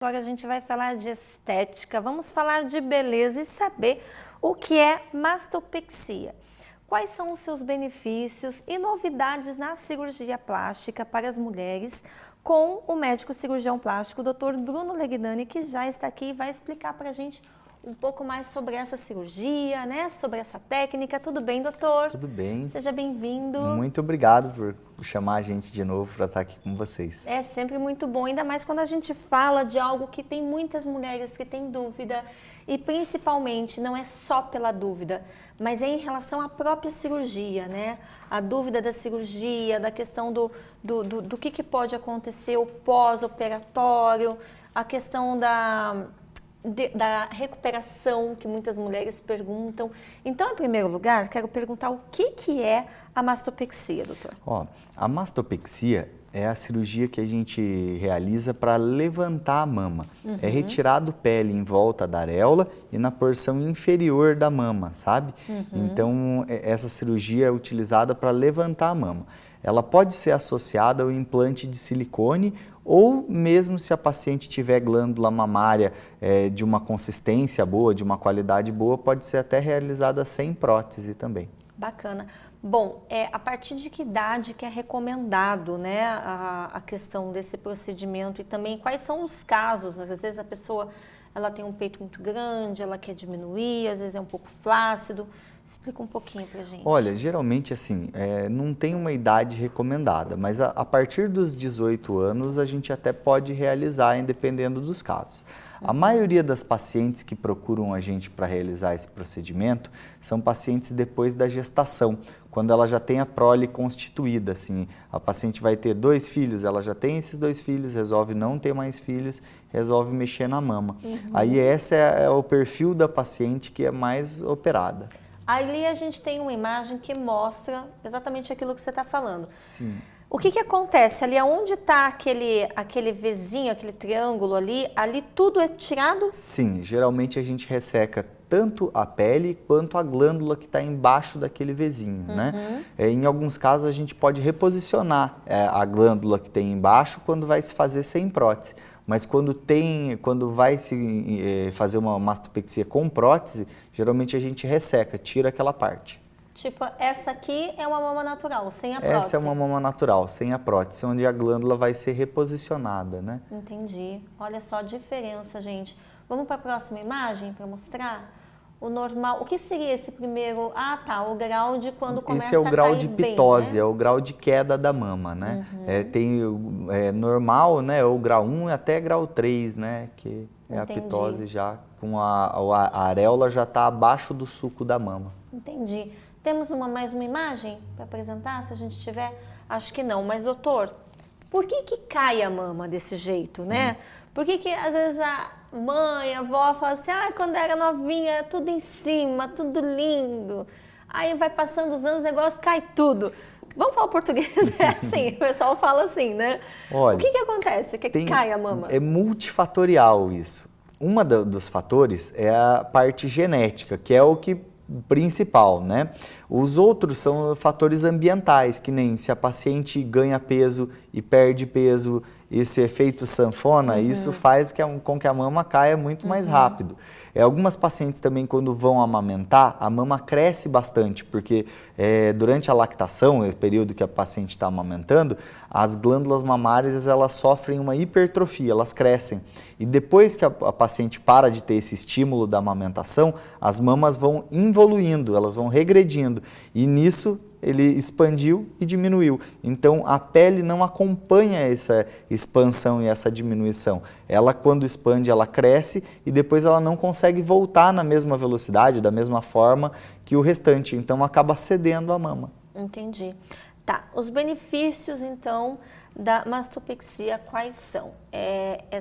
Agora a gente vai falar de estética, vamos falar de beleza e saber o que é mastopexia. Quais são os seus benefícios e novidades na cirurgia plástica para as mulheres com o médico cirurgião plástico, Dr. Bruno Legnani, que já está aqui e vai explicar para a gente um pouco mais sobre essa cirurgia, né? Sobre essa técnica. Tudo bem, doutor? Tudo bem. Seja bem-vindo. Muito obrigado por chamar a gente de novo para estar aqui com vocês. É sempre muito bom, ainda mais quando a gente fala de algo que tem muitas mulheres que têm dúvida e principalmente não é só pela dúvida, mas é em relação à própria cirurgia, né? A dúvida da cirurgia, da questão do que pode acontecer o pós-operatório, a questão da recuperação que muitas mulheres perguntam. Então, em primeiro lugar, quero perguntar o que é a mastopexia, doutor? A mastopexia é a cirurgia que a gente realiza para levantar a mama. É retirado pele em volta da areola e na porção inferior da mama, sabe? Então, essa cirurgia é utilizada para levantar a mama. Ela pode ser associada ao implante de silicone ou mesmo se a paciente tiver glândula mamária de uma consistência boa, de uma qualidade boa, pode ser até realizada sem prótese também. Bacana. Bom, a partir de que idade que é recomendado, né, a questão desse procedimento e também quais são os casos? Às vezes a pessoa ela tem um peito muito grande, ela quer diminuir, às vezes é um pouco flácido. Explica um pouquinho pra gente. Olha, geralmente assim, não tem uma idade recomendada, mas a partir dos 18 anos a gente até pode realizar, dependendo dos casos. A maioria das pacientes que procuram a gente para realizar esse procedimento são pacientes depois da gestação, quando ela já tem a prole constituída, assim, a paciente vai ter 2 filhos, ela já tem esses 2 filhos, resolve não ter mais filhos, resolve mexer na mama. Aí esse é o perfil da paciente que é mais operada. Ali a gente tem uma imagem que mostra exatamente aquilo que você está falando. Sim. O que acontece ali? Onde está aquele Vzinho, aquele triângulo ali tudo é tirado? Sim, geralmente a gente resseca tanto a pele quanto a glândula que está embaixo daquele Vzinho, né? Em alguns casos a gente pode reposicionar a glândula que tem embaixo quando vai se fazer sem prótese. Mas quando vai se fazer uma mastopexia com prótese, geralmente a gente resseca, tira aquela parte. Tipo, essa aqui é uma mama natural, sem a prótese? Essa é uma mama natural, sem a prótese, onde a glândula vai ser reposicionada, né? Entendi. Olha só a diferença, gente. Vamos para a próxima imagem para mostrar? O normal, o que seria esse primeiro? Ah, tá, o grau de quando começa a cair. Esse é o grau de pitose, bem, né? é o grau de queda da mama, né? Tem normal, né? O grau 1 até grau 3, né? Que é a pitose já, com a areola já está abaixo do suco da mama. Entendi. Temos mais uma imagem para apresentar, se a gente tiver? Acho que não, mas doutor, por que cai a mama desse jeito, né? Por que às vezes a mãe, a avó fala assim, quando era novinha era tudo em cima, tudo lindo. Aí vai passando os anos, o negócio cai tudo. Vamos falar português? É assim, o pessoal fala assim, né? Olha, o que acontece que cai a mama? É multifatorial isso. Dos fatores é a parte genética, que é o que principal, né? Os outros são fatores ambientais, que nem se a paciente ganha peso e perde peso, esse efeito sanfona, isso faz com que a mama caia muito mais rápido. Algumas pacientes também, quando vão amamentar, a mama cresce bastante, porque durante a lactação, o período que a paciente está amamentando, as glândulas mamárias elas sofrem uma hipertrofia, elas crescem. E depois que a paciente para de ter esse estímulo da amamentação, as mamas vão involuindo, elas vão regredindo. E nisso ele expandiu e diminuiu. Então, a pele não acompanha essa expansão e essa diminuição. Ela, quando expande, ela cresce e depois ela não consegue voltar na mesma velocidade, da mesma forma que o restante. Então, acaba cedendo a mama. Entendi. Tá, os benefícios, então, da mastopexia quais são?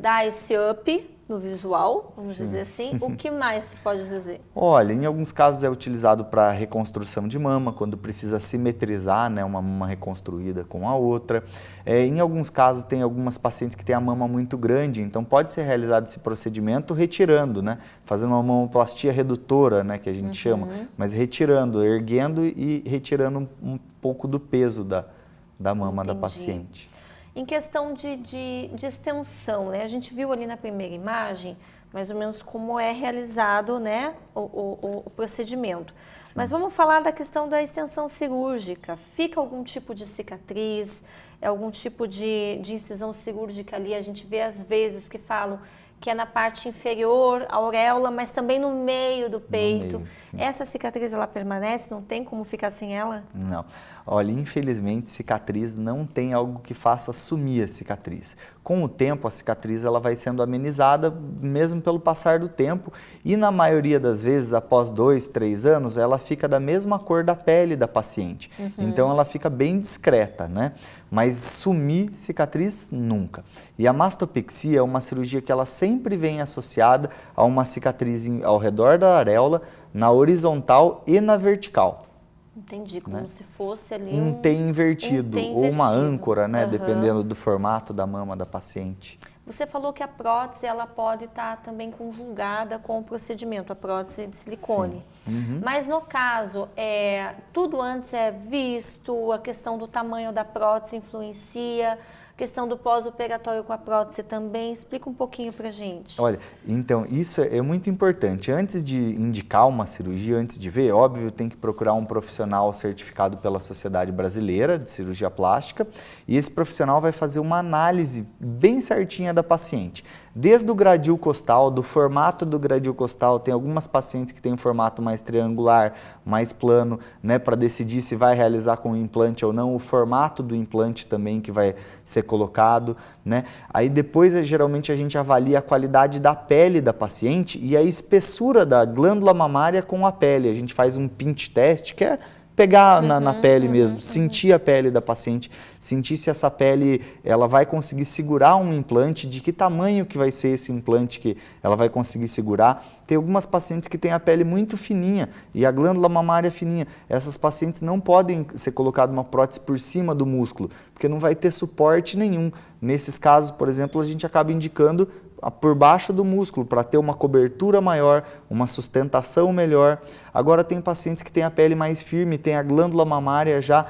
Dar esse up no visual, vamos dizer assim. O que mais pode dizer? Olha, em alguns casos é utilizado para reconstrução de mama, quando precisa simetrizar, né, uma mama reconstruída com a outra. Em alguns casos tem algumas pacientes que têm a mama muito grande, então pode ser realizado esse procedimento retirando, né, fazendo uma mamoplastia redutora, né, que a gente chama, mas retirando, erguendo e retirando um pouco do peso da mama da paciente. Em questão de extensão, né? A gente viu ali na primeira imagem mais ou menos como é realizado, né, o procedimento. Sim. Mas vamos falar da questão da extensão cirúrgica. Fica algum tipo de cicatriz, algum tipo de incisão cirúrgica ali? A gente vê às vezes que falam que é na parte inferior, a auréola, mas também no meio do peito. Meio, essa cicatriz, ela permanece? Não tem como ficar sem ela? Não. Olha, infelizmente, cicatriz não tem algo que faça sumir a cicatriz. Com o tempo, a cicatriz ela vai sendo amenizada, mesmo pelo passar do tempo, e na maioria das vezes, após 2, 3 anos, ela fica da mesma cor da pele da paciente. Então, ela fica bem discreta, né? Mas sumir cicatriz, nunca. E a mastopexia é uma cirurgia que ela sempre vem associada a uma cicatriz ao redor da areola, na horizontal e na vertical. Entendi, como se fosse ali um T invertido, ou uma âncora, né, dependendo do formato da mama da paciente. Você falou que a prótese ela pode estar também conjugada com o procedimento, a prótese de silicone. Mas no caso, tudo antes é visto, a questão do tamanho da prótese influencia, a questão do pós-operatório com a prótese também. Explica um pouquinho pra gente. Olha, então isso é muito importante. Antes de indicar uma cirurgia, antes de ver, óbvio, tem que procurar um profissional certificado pela Sociedade Brasileira de Cirurgia Plástica, e esse profissional vai fazer uma análise bem certinha da paciente. Desde o gradil costal, do formato do gradil costal, tem algumas pacientes que têm um formato mais triangular, mais plano, né, para decidir se vai realizar com implante ou não, o formato do implante também que vai ser colocado, né? Aí depois, geralmente, a gente avalia a qualidade da pele da paciente e a espessura da glândula mamária com a pele. A gente faz um pinch test, que é pegar na pele mesmo, sentir a pele da paciente, sentir se essa pele ela vai conseguir segurar um implante, de que tamanho que vai ser esse implante que ela vai conseguir segurar. Tem algumas pacientes que têm a pele muito fininha e a glândula mamária fininha. Essas pacientes não podem ser colocadas uma prótese por cima do músculo, porque não vai ter suporte nenhum. Nesses casos, por exemplo, a gente acaba indicando por baixo do músculo, para ter uma cobertura maior, uma sustentação melhor. Agora tem pacientes que têm a pele mais firme, tem a glândula mamária já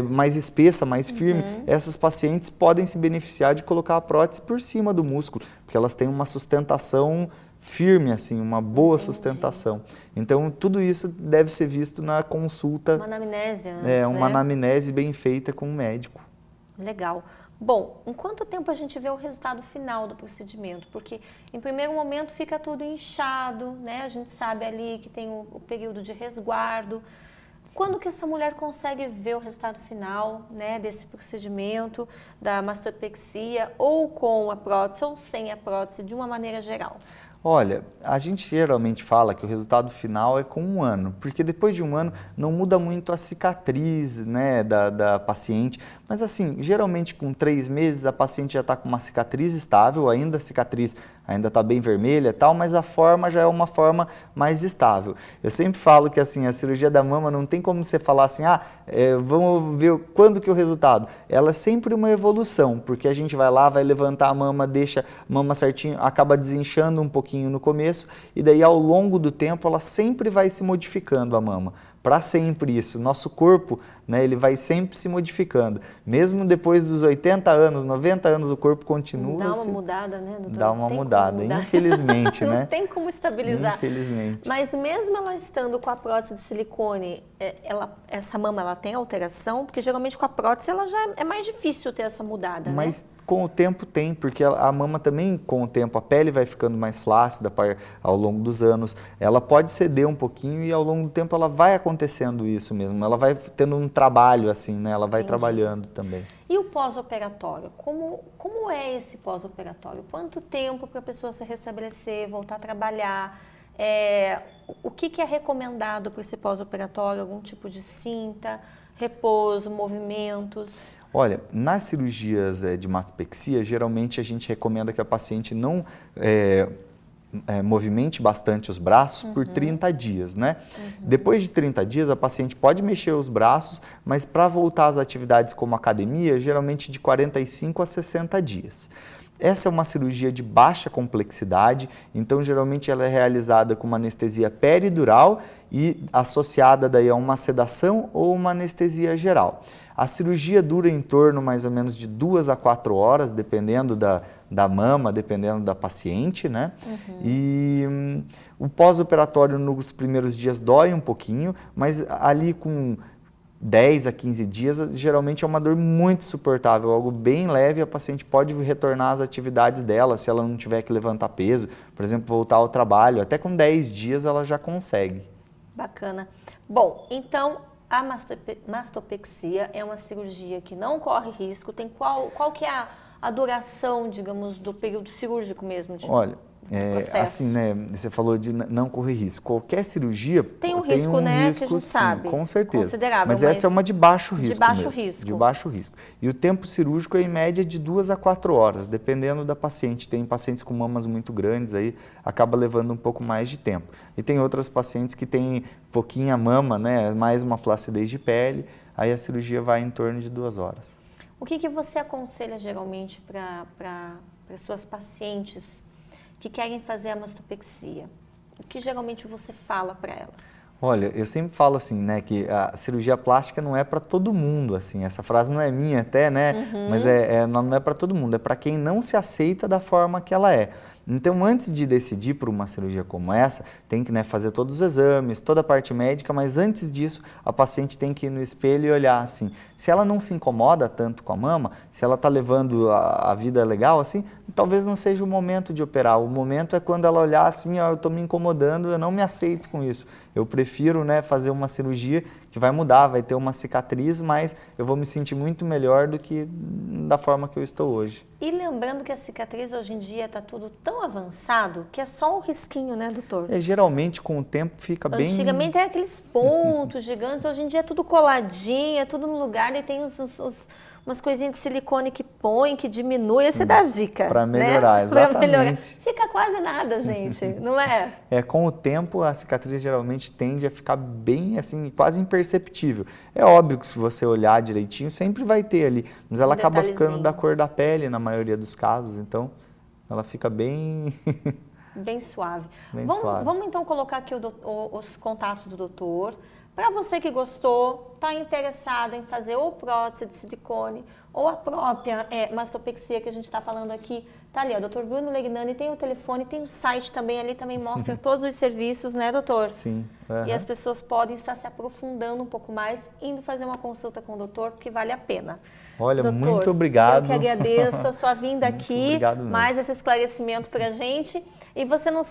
mais espessa, mais firme. Essas pacientes podem se beneficiar de colocar a prótese por cima do músculo, porque elas têm uma sustentação firme, assim, uma boa sustentação. Então, tudo isso deve ser visto na consulta. Uma anamnese antes, uma anamnese bem feita com o médico. Legal. Bom, em quanto tempo a gente vê o resultado final do procedimento? Porque em primeiro momento fica tudo inchado, né? A gente sabe ali que tem o período de resguardo. Quando que essa mulher consegue ver o resultado final, né, desse procedimento, da mastopexia, ou com a prótese ou sem a prótese, de uma maneira geral? Olha, a gente geralmente fala que o resultado final é com 1 ano, porque depois de 1 ano não muda muito a cicatriz, né, da paciente, mas assim, geralmente com 3 meses a paciente já está com uma cicatriz estável, ainda a cicatriz ainda está bem vermelha e tal, mas a forma já é uma forma mais estável. Eu sempre falo que assim, a cirurgia da mama não tem como você falar assim, vamos ver quando que é o resultado. Ela é sempre uma evolução, porque a gente vai lá, vai levantar a mama, deixa a mama certinho, acaba desinchando um pouquinho no começo, e daí ao longo do tempo ela sempre vai se modificando a mama. Para sempre isso, nosso corpo, né, ele vai sempre se modificando. Mesmo depois dos 80 anos, 90 anos, o corpo continua. Dá uma mudada, né, doutora? Dá uma mudada, infelizmente, né? Não tem como estabilizar. Infelizmente. Mas mesmo ela estando com a prótese de silicone, essa mama ela tem alteração? Porque geralmente com a prótese ela já é mais difícil ter essa mudada, Mas né? com o tempo tem, porque a mama também, com o tempo, a pele vai ficando mais flácida ao longo dos anos. Ela pode ceder um pouquinho e ao longo do tempo ela vai acontecendo isso mesmo. Ela vai tendo um trabalho assim, né? Ela vai trabalhando também. E o pós-operatório? Como é esse pós-operatório? Quanto tempo para a pessoa se restabelecer, voltar a trabalhar? O que é recomendado para esse pós-operatório? Algum tipo de cinta, repouso, movimentos? Olha, nas cirurgias de mastopexia, geralmente a gente recomenda que a paciente não movimente bastante os braços por 30 dias, né? Depois de 30 dias, a paciente pode mexer os braços, mas para voltar às atividades como academia, geralmente de 45 a 60 dias. Essa é uma cirurgia de baixa complexidade, então geralmente ela é realizada com uma anestesia peridural e associada daí a uma sedação ou uma anestesia geral. A cirurgia dura em torno mais ou menos de 2 a 4 horas, dependendo da mama, dependendo da paciente, né? E o pós-operatório nos primeiros dias dói um pouquinho, mas ali com 10 a 15 dias, geralmente é uma dor muito suportável, algo bem leve, a paciente pode retornar às atividades dela, se ela não tiver que levantar peso, por exemplo, voltar ao trabalho, até com 10 dias ela já consegue. Bacana. Bom, então a mastopexia é uma cirurgia que não corre risco, tem qual que é a duração, digamos, do período cirúrgico mesmo? Olha, assim, né, você falou de não correr risco. Qualquer cirurgia tem um risco, né, que a gente sabe, com certeza. Considerável, mas essa é uma de baixo risco de baixo mesmo, risco. de baixo risco. E o tempo cirúrgico é em média de 2 a 4 horas, dependendo da paciente. Tem pacientes com mamas muito grandes, aí acaba levando um pouco mais de tempo. E tem outras pacientes que têm pouquinha mama, né, mais uma flacidez de pele, aí a cirurgia vai em torno de 2 horas. O que você aconselha geralmente para suas pacientes que querem fazer a mastopexia? O que geralmente você fala para elas? Olha, eu sempre falo assim, né, que a cirurgia plástica não é para todo mundo, assim, essa frase não é minha até, né, mas não é para todo mundo, é para quem não se aceita da forma que ela é. Então, antes de decidir por uma cirurgia como essa, tem que, né, fazer todos os exames, toda a parte médica, mas antes disso, a paciente tem que ir no espelho e olhar assim, se ela não se incomoda tanto com a mama, se ela está levando a vida legal, assim, talvez não seja o momento de operar. O momento é quando ela olhar assim, ó, eu estou me incomodando, eu não me aceito com isso. Eu prefiro, né, fazer uma cirurgia que vai mudar, vai ter uma cicatriz, mas eu vou me sentir muito melhor do que da forma que eu estou hoje. E lembrando que a cicatriz hoje em dia está tudo tão avançado que é só um risquinho, né, doutor? Geralmente com o tempo fica bem... Antigamente era aqueles pontos gigantes, hoje em dia é tudo coladinho, é tudo no lugar e tem umas coisinhas de silicone que põe, que diminui, esse dá dica. Para melhorar, né? Exatamente. Pra melhorar. Fica quase nada, gente, não é? Com o tempo a cicatriz geralmente tende a ficar bem assim, quase imperceptível. É óbvio que se você olhar direitinho, sempre vai ter ali, mas ela acaba ficando da cor da pele na maioria dos casos, então ela fica bem... bem suave. Bem vamos, suave. Vamos então colocar aqui os contatos do doutor. Para você que gostou, está interessado em fazer ou prótese de silicone ou a própria mastopexia que a gente está falando aqui, tá ali, ó, Dr. Bruno Legnani, tem o telefone, tem o site também, ali também mostra todos os serviços, né, doutor? Sim. E as pessoas podem estar se aprofundando um pouco mais, indo fazer uma consulta com o doutor, porque vale a pena. Olha, doutor, muito obrigado. Eu que agradeço a sua vinda aqui, Obrigado mesmo. mais esse esclarecimento para a gente. E você não